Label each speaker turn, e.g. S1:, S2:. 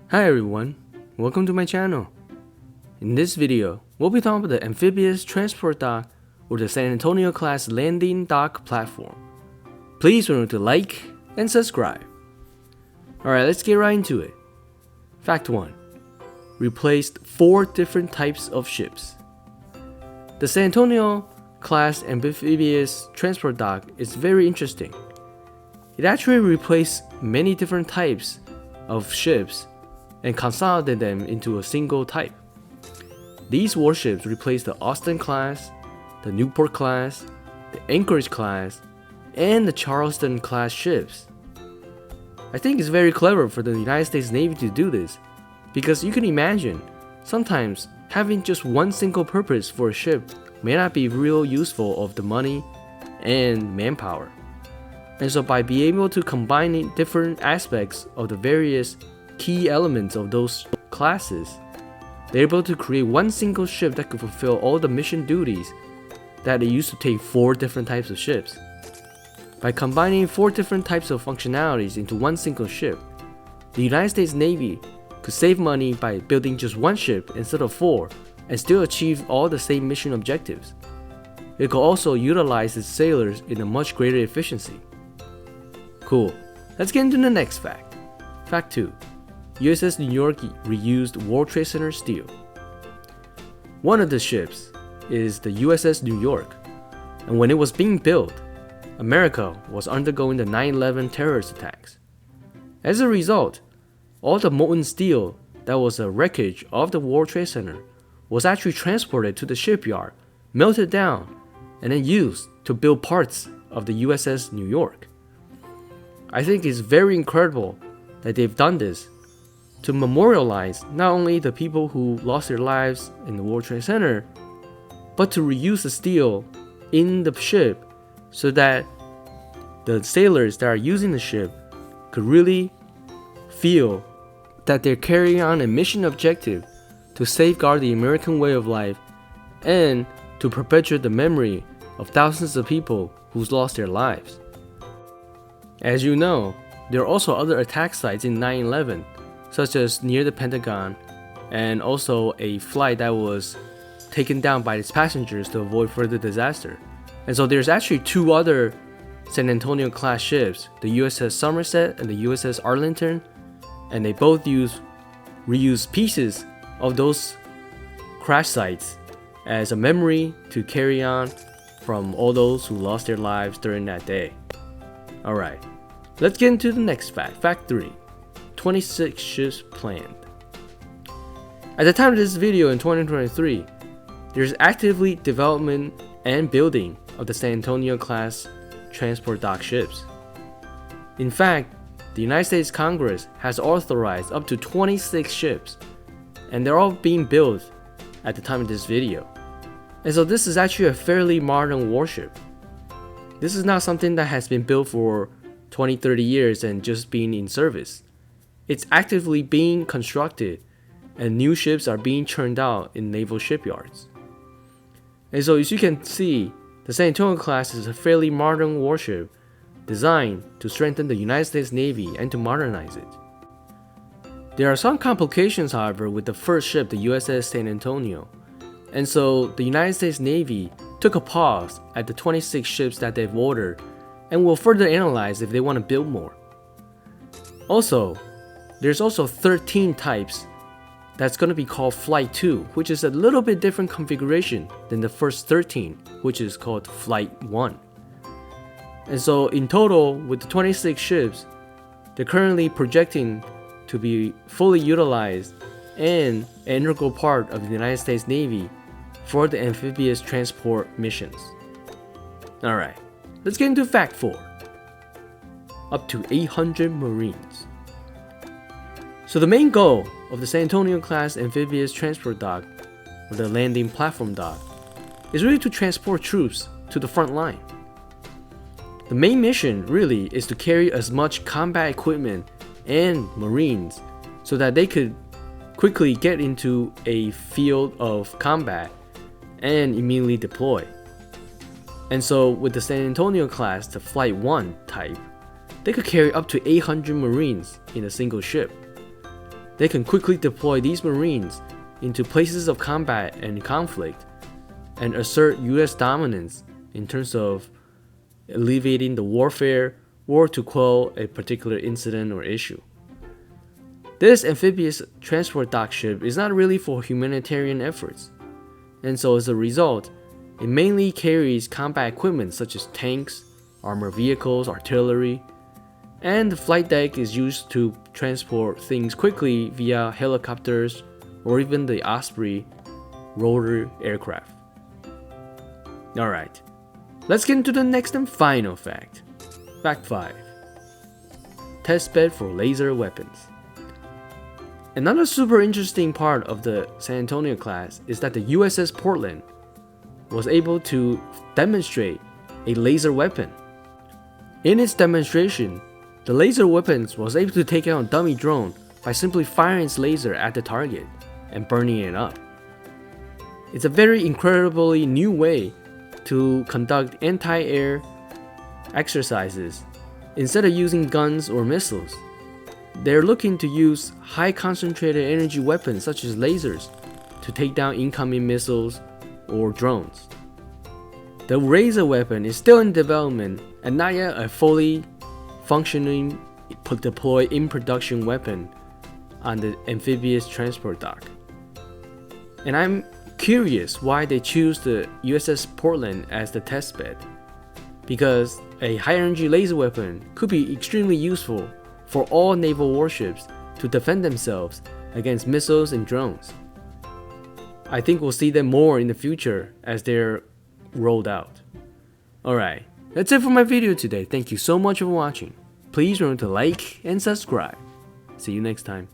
S1: Hi everyone, welcome to my channel. In this video, we'll be talking about the amphibious transport dock or the San Antonio class landing dock platform. Please remember to like and subscribe. Alright, let's get right into it. Fact 1. Replaced 4 different types of ships. The San Antonio class amphibious transport dock is very interesting. It actually replaced many different types of ships and consolidated them into a single type. These warships replaced the Austin class, the Newport class, the Anchorage class, and the Charleston class ships. I think it's very clever for the United States Navy to do this, because you can imagine, sometimes having just one single purpose for a ship may not be real useful of the money and manpower. And so by being able to combine different aspects of the various key elements of those classes, they're able to create one single ship that could fulfill all the mission duties that it used to take 4 different types of ships. By combining 4 different types of functionalities into one single ship, the United States Navy could save money by building just one ship instead of 4 and still achieve all the same mission objectives. It could also utilize its sailors in a much greater efficiency. Cool. Let's get into the next fact. Fact 2. USS New York reused World Trade Center steel. One of the ships is the USS New York, and when it was being built, America was undergoing the 9/11 terrorist attacks. As a result, all the molten steel that was a wreckage of the World Trade Center was actually transported to the shipyard, melted down, and then used to build parts of the USS New York. I think it's very incredible that they've done this to memorialize not only the people who lost their lives in the World Trade Center, but to reuse the steel in the ship so that the sailors that are using the ship could really feel that they're carrying on a mission objective to safeguard the American way of life and to perpetuate the memory of thousands of people who's lost their lives. As you know, there are also other attack sites in 9/11, such as near the Pentagon, and also a flight that was taken down by its passengers to avoid further disaster. And so there's actually 2 other San Antonio class ships, the USS Somerset and the USS Arlington, and they both reuse pieces of those crash sites as a memory to carry on from all those who lost their lives during that day. Alright, let's get into the next fact. Fact 3. 26 ships planned. At the time of this video in 2023, there's actively development and building of the San Antonio class transport dock ships. In fact, the United States Congress has authorized up to 26 ships, and they're all being built at the time of this video. And so this is actually a fairly modern warship. This is not something that has been built for 20-30 years and just being in service. It's actively being constructed, and new ships are being churned out in naval shipyards. And so as you can see, the San Antonio class is a fairly modern warship designed to strengthen the United States Navy and to modernize it. There are some complications, however, with the first ship, the USS San Antonio. And so the United States Navy took a pause at the 26 ships that they've ordered and will further analyze if they want to build more. Also, there's also 13 types that's going to be called Flight 2, which is a little bit different configuration than the first 13, which is called Flight 1. And so in total, with the 26 ships, they're currently projecting to be fully utilized and an integral part of the United States Navy for the amphibious transport missions. Alright, let's get into fact 4. Up to 800 Marines. So the main goal of the San Antonio class amphibious transport dock, or the landing platform dock, is really to transport troops to the front line. The main mission really is to carry as much combat equipment and Marines so that they could quickly get into a field of combat and immediately deploy. And so with the San Antonio class, the Flight 1 type, they could carry up to 800 Marines in a single ship. they can quickly deploy these Marines into places of combat and conflict and assert US dominance in terms of alleviating the warfare or to quell a particular incident or issue. This amphibious transport dock ship is not really for humanitarian efforts, and so as a result, it mainly carries combat equipment such as tanks, armored vehicles, artillery, and the flight deck is used to transport things quickly via helicopters or even the Osprey rotor aircraft. Alright, let's get into the next and final fact. Fact 5. Testbed for laser weapons. Another super interesting part of the San Antonio class is that the USS Portland was able to demonstrate a laser weapon. In its demonstration, the laser weapons was able to take out a dummy drone by simply firing its laser at the target and burning it up. It's a very incredibly new way to conduct anti-air exercises. Instead of using guns or missiles, they're looking to use high concentrated energy weapons such as lasers to take down incoming missiles or drones. The laser weapon is still in development and not yet a fully functioning deployed in production weapon on the amphibious transport dock. And I'm curious why they choose the USS Portland as the test bed, because a high energy laser weapon could be extremely useful for all naval warships to defend themselves against missiles and drones. I think we'll see them more in the future as they're rolled out. Alright, that's it for my video today. Thank you so much for watching. Please remember to like and subscribe. See you next time.